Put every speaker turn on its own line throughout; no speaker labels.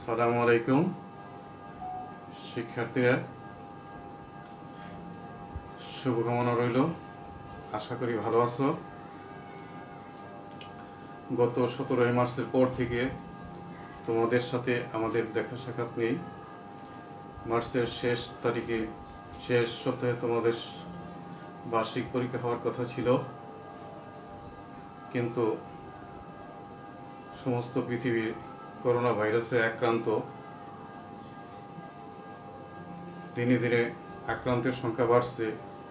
আসসালামু আলাইকুম শিক্ষার্থীরা, শুভকামনা রইল। আশা করি ভালো আছো। গত 17 মার্চের পর থেকে তোমাদের সাথে আমাদের দেখা সাক্ষাৎ নেই। মার্চের শেষ তারিখে, শেষ সপ্তাহে তোমাদের বার্ষিক পরীক্ষা হওয়ার কথা ছিল, কিন্তু সমস্ত পৃথিবীর করোনা ভাইরাসে আক্রান্ত। দিনে দিনে আক্রান্তের সংখ্যা বাড়ছে,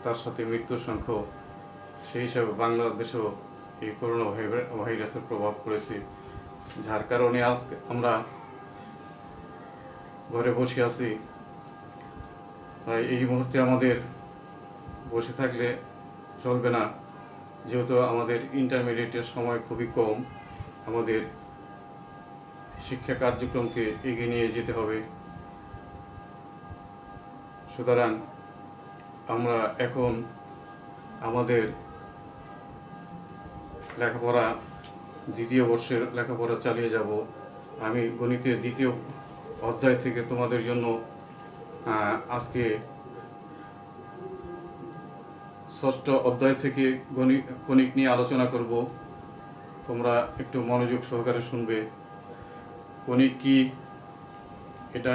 তার সাথে মৃত্যুর সংখ্যাও। সেই হিসাবে বাংলাদেশেও এই করোনা ভাইরাসের প্রভাব পড়েছে, যার কারণে আজ আমরা ঘরে বসে আছি। তাই এই মুহূর্তে আমাদের বসে থাকলে চলবে না, যেহেতু আমাদের ইন্টারমিডিয়েটের সময় খুবই কম। আমাদের শিক্ষা কার্যক্রমকে এগিয়ে নিয়ে যেতে হবে। সুতরাং আমরা এখন আমাদের লেখাপড়া, দ্বিতীয় বর্ষের লেখাপড়া চালিয়ে যাব। আমি গণিতের দ্বিতীয় অধ্যায় থেকে তোমাদের জন্য আজকে ষষ্ঠ অধ্যায় থেকে গণিত নিয়ে আলোচনা করব। তোমরা একটু মনোযোগ সহকারে শুনবে। কণিক কি, এটা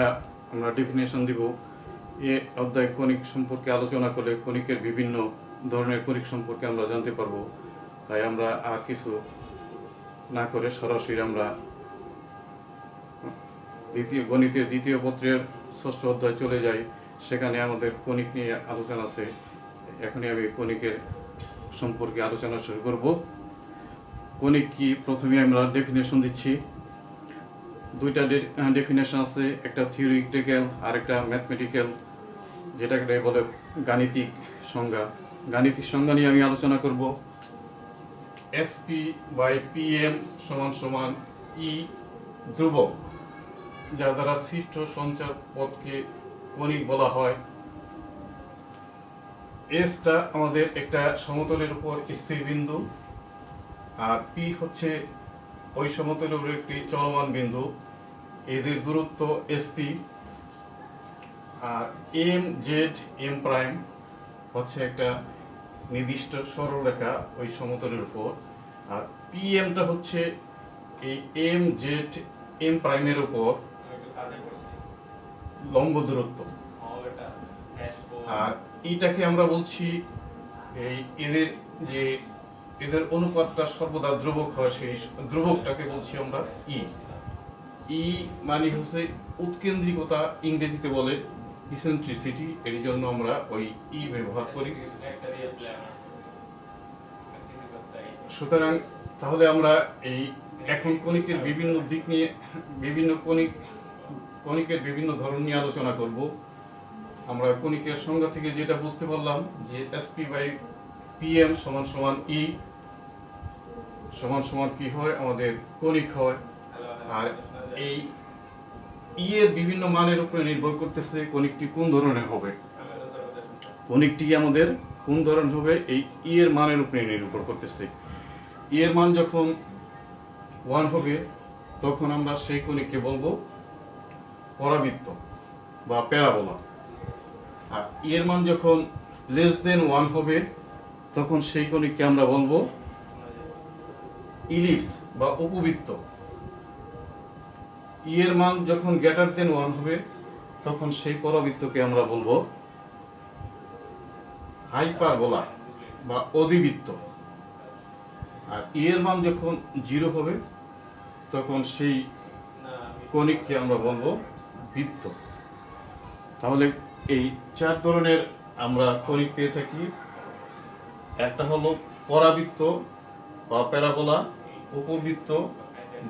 আমরা ডেফিনেশন দিব। এ অধ্যায় কণিক সম্পর্কে আলোচনা করলে কণিকের বিভিন্ন ধরনের কণিক সম্পর্কে আমরা জানতে পারবো। তাই আমরা আর কিছু না করে সরাসরি আমরা গণিতের দ্বিতীয় পত্রের ষষ্ঠ অধ্যায় চলে যাই। সেখানে আমাদের কণিক নিয়ে আলোচনা আছে। এখনই আমি কণিকের সম্পর্কে আলোচনা শুরু করব। কণিক কি, প্রথমে আমরা ডেফিনেশন দিচ্ছি। দুইটা ডেফিনেশন আছে, একটা থিওরিটিক্যাল আর একটা ম্যাথমেটিক্যাল, যেটাকে বলে গাণিতিক সংজ্ঞা। গাণিতিক সংজ্ঞা নিয়ে আমি আলোচনা করব। SP/PM = E ধ্রুবক, যা দ্বারা সৃষ্ট সঞ্চার পথকে কণিক বলা হয়। এসটা আমাদের একটা সমতলের উপর স্থির বিন্দু, আর পি হচ্ছে ওই সমতলের উপর একটি চলমান বিন্দু। এদের দূরত্ব SP। আর M/M' হচ্ছে একটা নির্দিষ্ট সরলরেখা ওই সমতলের উপর। আর PMটা হচ্ছে এই M/M' এর উপর লম্ব দূরত্ব। আর এইটাকে আমরা বলছি এদের অনুপাতটা সর্বদা ধ্রুবক হয়, সেই ধ্রুবকটাকে বলছি আমরা ই। মানে হচ্ছে উৎকেন্দ্রিকতা, ইংরেজিতে বলে ইসেন্ট্রিসিটি। এর জন্য আমরা ওই ব্যবহার করি। সুতরাং তাহলে আমরা এখন কণিকের বিভিন্ন দিক নিয়ে, কণিকের বিভিন্ন ধরন নিয়ে আলোচনা করব। আমরা কণিকের সংজ্ঞা থেকে যেটা বুঝতে পারলাম যে SP/PM = E কি হয়, আমাদের কণিক হয়। আর এই এর বিভিন্ন মানের উপরে নির্ভর করতেছে কণিকটি কোন ধরনের হবে। কণিকটি আমাদের কোন ধরনের হবে এই এর মানের উপরে নির্ভর করতেছে। এর মান যখন 1 হবে, তখন আমরা সেই কণিককে বলবো পরাবৃত্ত বা প্যারাবোলা। আর এর মান যখন <1 হবে, তখন সেই কণিককে আমরা বলবো ইলিপস বা উপবৃত্ত। এর মান যখন <1 হবে, তখন সেই পরাবৃত্তকে আমরা বলবো হাইপারবোলা বা অধিবৃত্ত। আর এর মান যখন 0 হবে, তখন সেই কণিককে আমরা বলবো বৃত্ত। তাহলে এই 4 ধরনের আমরা কণিক পেয়ে থাকি। একটা হলো পরাবৃত্ত বা প্যারাবোলা, উপবৃত্ত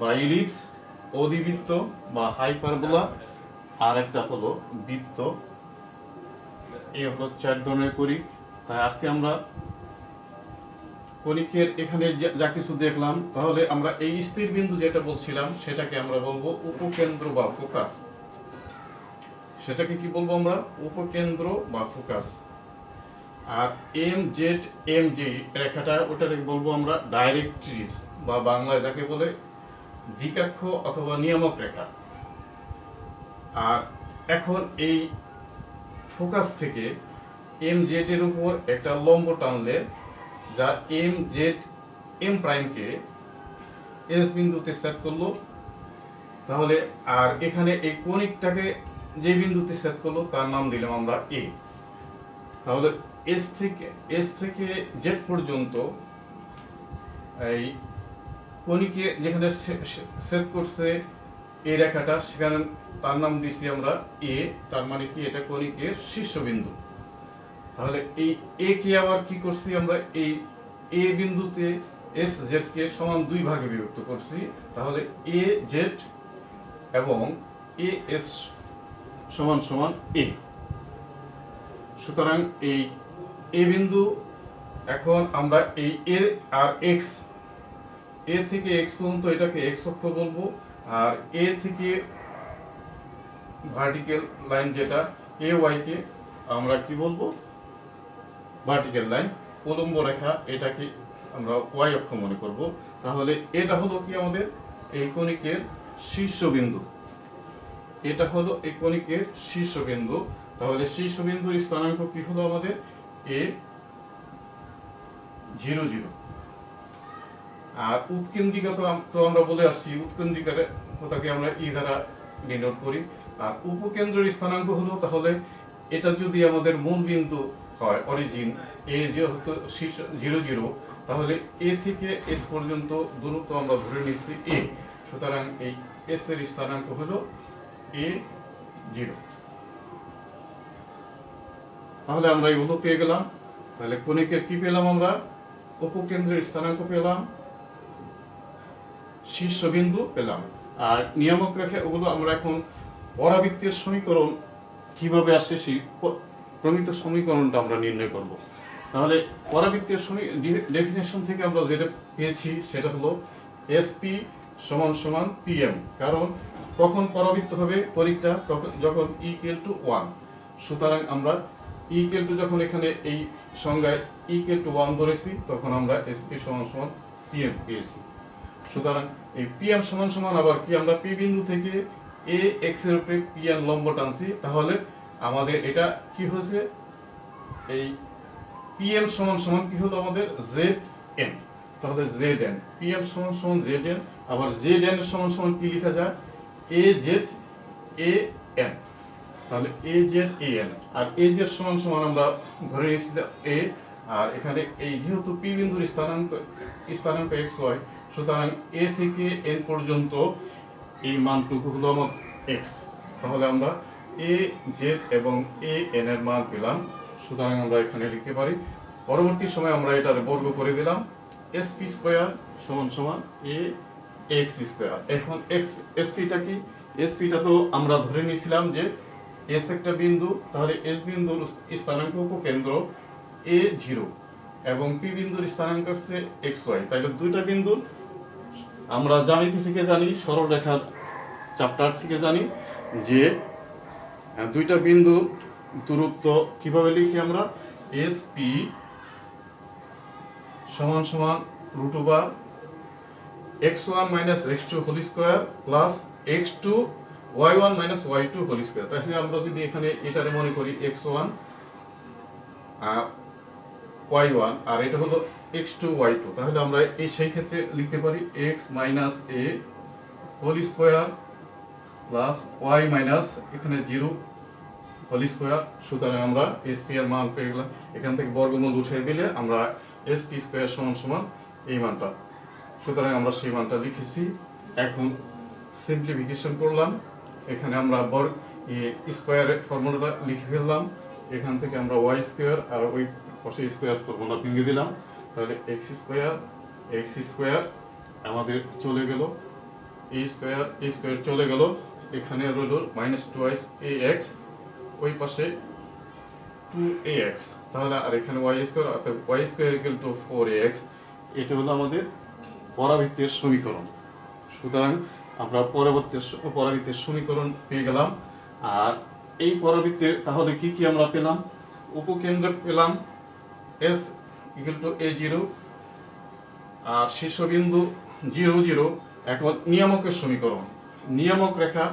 বা ইলিপস, অধিবৃত্ত বা হাইপারবোলা, আর একটা হলো বৃত্ত। এই হলো 4 ধরনের কণিক। তাই আজকে আমরা কণিকের এখানে যা কিছু দেখলাম, তাহলে আমরা এই স্থির বিন্দু যেটা বলছিলাম সেটাকে আমরা বলবো উপকেন্দ্র বা ফোকাস। সেটাকে কি বলবো আমরা? উপকেন্দ্র বা ফোকাস। আর MZ রেখাটা, ওটাকে বলবো আমরা ডাইরেক্ট্রিক্স বা বাংলায় যাকে বলে দ্বিকাক্ষ অথবা নিয়ামক রেখা। আর এখন এই ফোকাস থেকে এম জেড এর উপর একটা লম্ব টানলে যা এম জেড এম প্রাইমকে এস বিন্দুতে সেট করলো, তাহলে আর এখানে এই কনিকটাকে যে বিন্দুতে সেট করলো তার নাম দিলাম আমরা এ। তাহলে এস থেকে জেড পর্যন্ত এই কনিকে যেখানে সেট করছে এই রেখাটা, সেখানে তার নাম দিছি আমরা এ। তার মানে কি, এটা কনিকের শীর্ষবিন্দু। তাহলে এই এ কে আবার কি করছি আমরা, এই এ বিন্দুতে এস জেড কে সমান দুই ভাগে বিভক্ত করছি। তাহলে এ জেড এবং এ এস সমান সমান এ। সুতরাং এই এ বিন্দু, এখন আমরা এই এ আর এক্স, এ থেকে এক্স পর্যন্ত এটাকে এক্স অক্ষ বলবো, আর এ থেকে ভার্টিক্যাল লাইন যেটা এ ওয়াই কে আমরা কি বলবো, ভার্টিক্যাল লাইন, উল্লম্ব রেখা, এটাকে আমরা ওয়াই অক্ষ মনে করব। তাহলে এটা হলো কি আমাদের এই কনিকের শীর্ষবিন্দু, এটা হলো এই কনিকের শীর্ষবিন্দু। তাহলে শীর্ষবিন্দুর স্থানাঙ্ক কি হলো আমাদের এ 0 0। আর উৎকেন্দ্রিকতা তো আমরা বলে আসছি, উৎকেন্দ্রিকতাকে আমরা ই দ্বারা ডিনোট করি। আর উপকেন্দ্রের স্থানাঙ্ক হলো, তাহলে এটা যদি আমাদের মূল বিন্দু হয়, অরিজিন এ যেহেতু শীর্ষ 0 0, তাহলে এ থেকে এস পর্যন্ত দূরত্ব আমরা ধরে নিচ্ছি এ। সুতরাং এই এস এর স্থানাঙ্ক হলো এ 0। তাহলে আমরা এগুলো পেয়ে গেলাম। তাহলে কনিকের কি পেলাম আমরা, উপকেন্দ্রের স্থানাঙ্ক পেলাম, শীর্ষবিন্দু পেলাম। আর নিয়ামক রেখে ওগুলো আমরা এখন পরাবৃত্তের সমীকরণ কিভাবে আসে সেই প্রমিত সমীকরণটা আমরা নির্ণয় করব। তাহলে পরাবৃত্তের ডেফিনেশন থেকে আমরা যেটা পেয়েছি সেটা হলো এসপি সমান সমান পিএম। কারণ কখন পরাবৃত্ত হবে পরীক্ষা, যখন ইকুয়াল টু 1। সুতরাং আমরা ইকুয়াল টু যখন এখানে এই সংজ্ঞায় ইকুয়াল টু 1 ধরেছি, তখন আমরা এসপি সমান সমান পিএম পেয়েছি। সুতরাং এই পিএম সমান সমান আবার কি, আমরা পি বিন্দু থেকে এ এক্স এর উপরে পিএন লম্ব টানছি, তাহলে আমাদের এটা কি হয়েছে, এই পিএম সমান সমান কি হলো আমাদের জেড এন। তাহলে জেড এন, পিএম সমান সমান জেড এন। আবার জেড এন সমান সমান কি লেখা যায়, এ জেড এ এন। তাহলে এ জেড এ এন, আর এ জেড সমান সমান আমরা ধরে নিয়েছিলাম এ। আর এখানে এই যেহেতু পি বিন্দুর স্থানাঙ্ক এক্স ওয়াই, সুতরাং এ থেকে এন পর্যন্ত এই মানটুকু হলো আমার এক্স। তাহলে আমরা এ জেড এবং এ এন এর মান পেলাম। সুতরাং আমরা এখানে লিখতে পারি, পরবর্তী সময় আমরা এটার বর্গ করে দিলাম, এসপি স্কয়ার সমান সমান এ এক্স স্কয়ার। এখন এক্স এসপিটা কি, এসপিটা তো আমরা ধরে নিয়েছিলাম যে এস একটা বিন্দু, তাহলে এস বিন্দুর স্থানাঙ্ক উপকেন্দ্র এ 0 এবং পি বিন্দুর স্থানাঙ্ক হচ্ছে এক্স ওয়াই। তাহলে দুইটা বিন্দুর আমরা জ্যামিতি থেকে জানি, সরল রেখার চ্যাপ্টার থেকে জানি যে দুইটা বিন্দু দূরত্ব কিভাবে লিখি আমরা, এস পি সমান সমান root over x1 minus x2 whole square plus x2 y1 minus y2 whole square. তাহলে আমরা যদি এখানে এটারে মনে করি x1 y1 আর এটা হলো x2 y2, তাহলে আমরা এই সেই ক্ষেত্রে লিখতে পারি x minus a whole square plus y minus এখানে 0 হোল স্কয়ার। সুতরাং আমরা sp এর মান পেয়ে গেলাম। এখান থেকে বর্গমূল উঠিয়ে দিলে আমরা sp স্কয়ার সমান সমান এই মানটা, সুতরাং আমরা সেই মানটা লিখেছি। এখন সিম্পলিফিকেশন করলাম, এখানে আমরা বর্গ স্কয়ারের ফর্মুলাটা লিখে ফেললাম। এখান থেকে আমরা y স্কয়ার আর ওই পাশে স্কয়ার ফর্মুলা ভেঙে দিলাম। তাহলে x স্কয়ার আমাদের চলে গেল, a স্কয়ার চলে গেল, এখানে রইল মাইনাস 2ax, ওই পাশে 2ax। তাহলে আর এখানে y স্কয়ার, অর্থাৎ y square equal to 4ax। এটা হলো আমাদের পরাবৃত্তের সমীকরণ। সুতরাং আমরা পরাবৃত্তের সমীকরণ পেয়ে গেলাম। আর এই পরাবৃত্তের তাহলে কি কি আমরা পেলাম, উপকেন্দ্র পেলাম s ইকুয়াল টু a0 আর শীর্ষবিন্দু 0 0। এখন নিয়ামকের সমীকরণ, নিয়ামক রেখা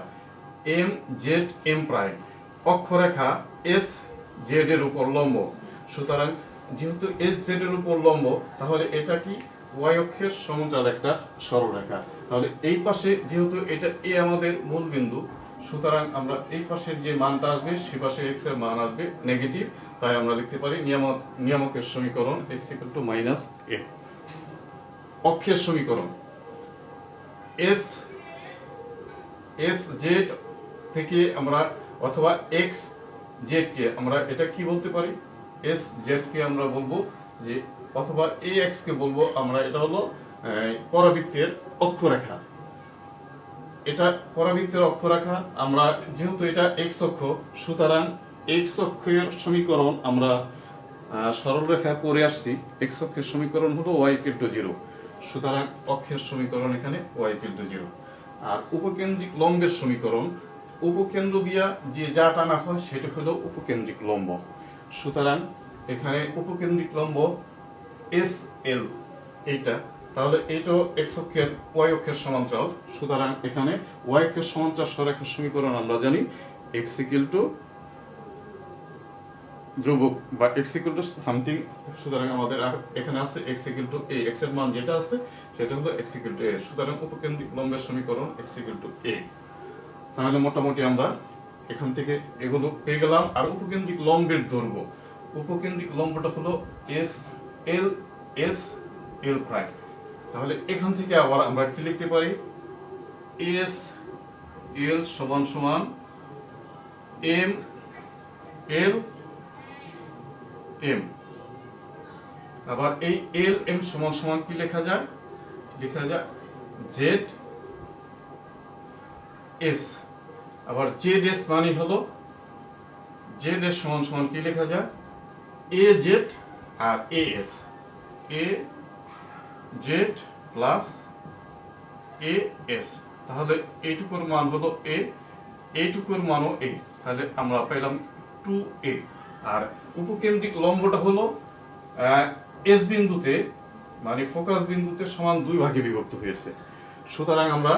এম জেড এম প্রাইম অক্ষরেখা এস জেড এর উপর লম্ব। সুতরাং যেহেতু এস জেড এর উপর লম্ব, তাহলে এটা কি ওয়াই অক্ষের সমান্তরাল একটা সরলরেখা। তাহলে এই পাশে যেহেতু এটা এ আমাদের মূল বিন্দু, সুতরাং আমরা এই পাশের যে মানটা আসবে সে পাশে এক্স এর মান আসবে নেগেটিভ। তাই আমরা লিখতে পারি নিয়ামকের সমীকরণ x = -a। অক্ষের সমীকরণ এস জেড থেকে আমরা অথবা এক্স জেড কে আমরা এটা কি বলতে পারি, এস জেড কে আমরা বলবো যে, অথবা এ এক্স কে বলবো আমরা এটা হলো পরাবৃত্তের অক্ষরেখা। এটা পরাবৃত্তের অক্ষরেখা। আমরা যেহেতু এটা এক্স অক্ষ, সুতরাং এক্স অক্ষের সমীকরণ আমরা সরল রেখায় পড়ে আসছি। এক্স অক্ষের সমীকরণ হলো y = 0। সুতরাং অক্ষের সমীকরণ এখানে y = 0। আর উপকেন্দ্রিক লম্বের সমীকরণ, উপকেন্দ্র দিয়া যে যা টানা হয় সেটা হলো উপকেন্দ্রিক লম্ব। সুতরাং এখানে উপকেন্দ্রিক লম্ব এস এল এইটা, তাহলে এইটাও এক্স অক্ষের ওয়াই অক্ষের সমান্তরাল। সুতরাং এখানে ওয়াই অক্ষের সমান্তরাল সরেখার সমীকরণ আমরা জানি x = ধ্রুবক বা x = সামথিং। সুতরাং আমাদের এখানে আছে x = a, x এর মান যেটা আছে সেটা হলো x = a। সুতরাং উপকেন্দ্রিক লম্বের সমীকরণ x = a। তাহলে মোটামুটি আমরা এখান থেকে এগুলো পেয়ে গেলাম। আর উপকেন্দ্রিক লম্বের দৈর্ঘ্য, উপকেন্দ্রিক লম্বটা হলো এস এল প্রাইম। তাহলে এখান থেকে আবার আমরা কি লিখতে পারি, এস এল সমান সমান এম এল এম। আবার এই এল এম সমান সমান কি লেখা যায়, জেড এস। আবার জেড এস মানে হলো জেড এস সমান সমান কি লেখা যায়, এ জেড আর A S, A Z plus A S. তাহলে এইটুকুর মান হলো এ, এইটুকুর মানও এ। তাহলে আমরা পেলাম 2a। আর উপকেন্দ্রিক লম্বটা হলো এস বিন্দুতে মানে ফোকাস বিন্দুতে সমান 2 ভাগে বিভক্ত হয়েছে। সুতরাং আমরা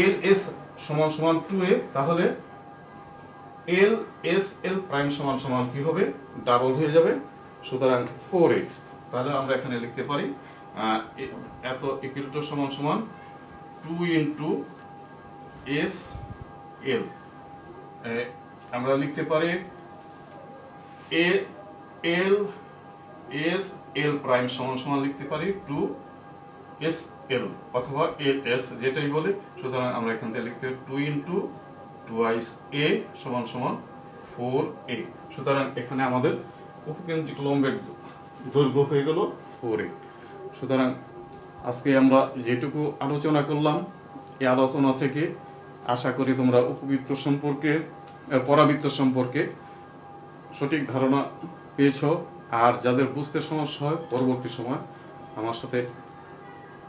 এল এস সমান সমান 2a, তাহলে এল এস এল প্রাইম সমান সমান কি হবে, ডাবল হয়ে যাবে। সুতরাং 4a। তাহলে আমরা এখানে লিখতে পারি এত ইকুয়াল টু সমান সমান 2 * এস এল। আমরা লিখতে পারি এ এল এস এল প্রাইম সমান সমান লিখতে পারি 2 এস এল অথবা এল এস যেটাই বলে। সুতরাং আমরা এখান থেকে লিখতে পারি 2 * 2a সমান সমান 4a। সুতরাং এখানে আমাদের উপকেন্দ্রিক লম্বের দৈর্ঘ্য হয়ে গেল 4a। সুতরাং আজকে আমরা যেটুকু আলোচনা করলাম, এই আলোচনা থেকে আশা করি তোমরা উপবৃত্ত সম্পর্কে পরাবৃত্ত সম্পর্কে সঠিক ধারণা পেয়েছো। আর যাদের বুঝতে সমস্যা হয় পরবর্তী সময় আমার সাথে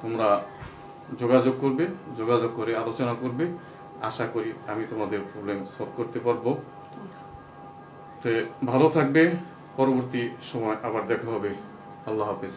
তোমরা যোগাযোগ করে আলোচনা করবে। আশা করি আমি তোমাদের প্রবলেম সলভ করতে পারবো। তো ভালো থাকবে, পরবর্তী সময় আবার দেখা হবে। আল্লাহ হাফেজ।